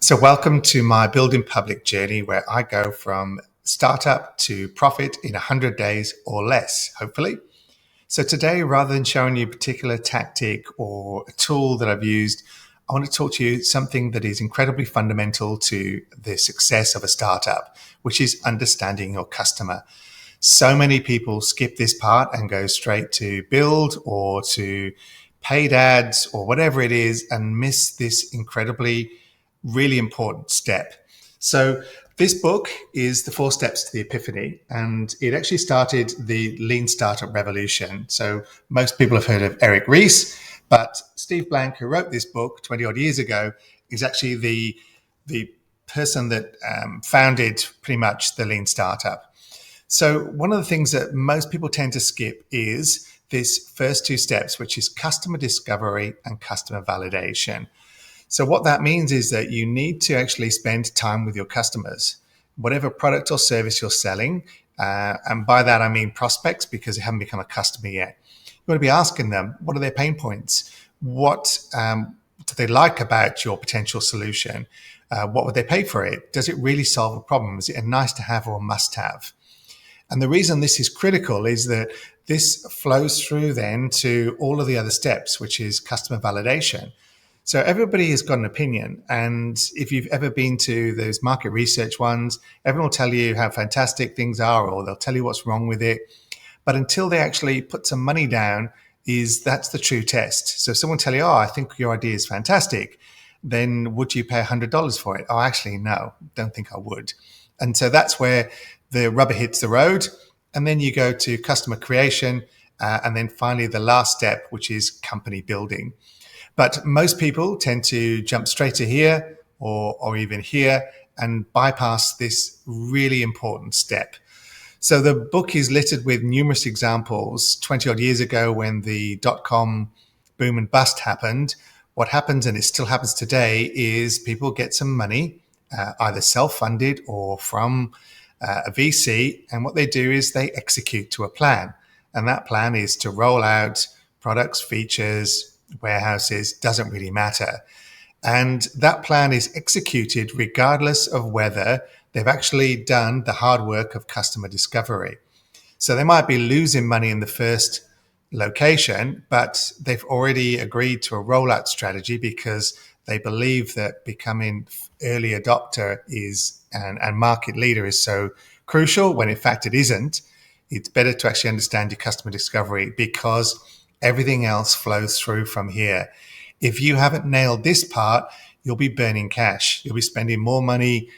So, welcome to my Building Public journey where I go from startup to profit in 100 days or less, hopefully. So, today, rather than showing you a particular tactic or a tool that I've used, I want to talk to you something that is incredibly fundamental to the success of a startup, which is understanding your customer. So many people skip this part and go straight to build or to paid ads or whatever it is and miss this incredibly really important step. So this book is the 4 steps to the Epiphany, and it actually started the lean startup revolution. So most people have heard of Eric Ries, but Steve Blank, who wrote this book 20 odd years ago, is actually the person that founded pretty much the lean startup. So one of the things that most people tend to skip is this first 2 steps, which is customer discovery and customer validation. So what that means is that you need to actually spend time with your customers, whatever product or service you're selling. And by that, I mean prospects, because they haven't become a customer yet. You want to be asking them, what are their pain points? What do they like about your potential solution? What would they pay for it? Does it really solve a problem? Is it a nice to have or a must have? And the reason this is critical is that this flows through then to all of the other steps, which is customer validation. So everybody has got an opinion. And if you've ever been to those market research ones, everyone will tell you how fantastic things are, or they'll tell you what's wrong with it. But until they actually put some money down, that's the true test. So if someone tell you, oh, I think your idea is fantastic, then would you pay $100 for it? Oh, actually, no, don't think I would. And so that's where the rubber hits the road. And then you go to customer creation. And then finally, the last step, which is company building. But most people tend to jump straight to here or even here and bypass this really important step. So the book is littered with numerous examples. 20 odd years ago, when the dot-com boom and bust happened, what happens, and it still happens today, is people get some money, either self-funded or from a VC. And what they do is they execute to a plan. And that plan is to roll out products, features, warehouses, doesn't really matter. And that plan is executed regardless of whether they've actually done the hard work of customer discovery. So they might be losing money in the first location, but they've already agreed to a rollout strategy because they believe that becoming early adopter and market leader is so crucial, when in fact it isn't. It's better to actually understand your customer discovery, because everything else flows through from here. If you haven't nailed this part, you'll be burning cash. You'll be spending more money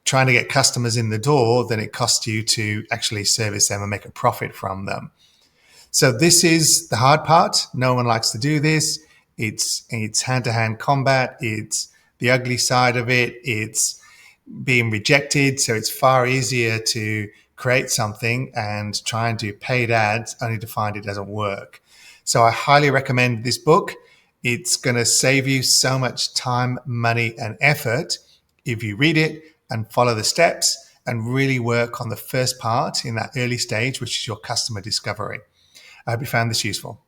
trying to get customers in the door than it costs you to actually service them and make a profit from them. So this is the hard part. No one likes to do this. It's hand-to-hand combat. It's the ugly side of it. It's being rejected. So it's far easier to create something and try and do paid ads only to find it doesn't work. So I highly recommend this book. It's going to save you so much time, money, and effort if you read it and follow the steps and really work on the first part in that early stage, which is your customer discovery. I hope you found this useful.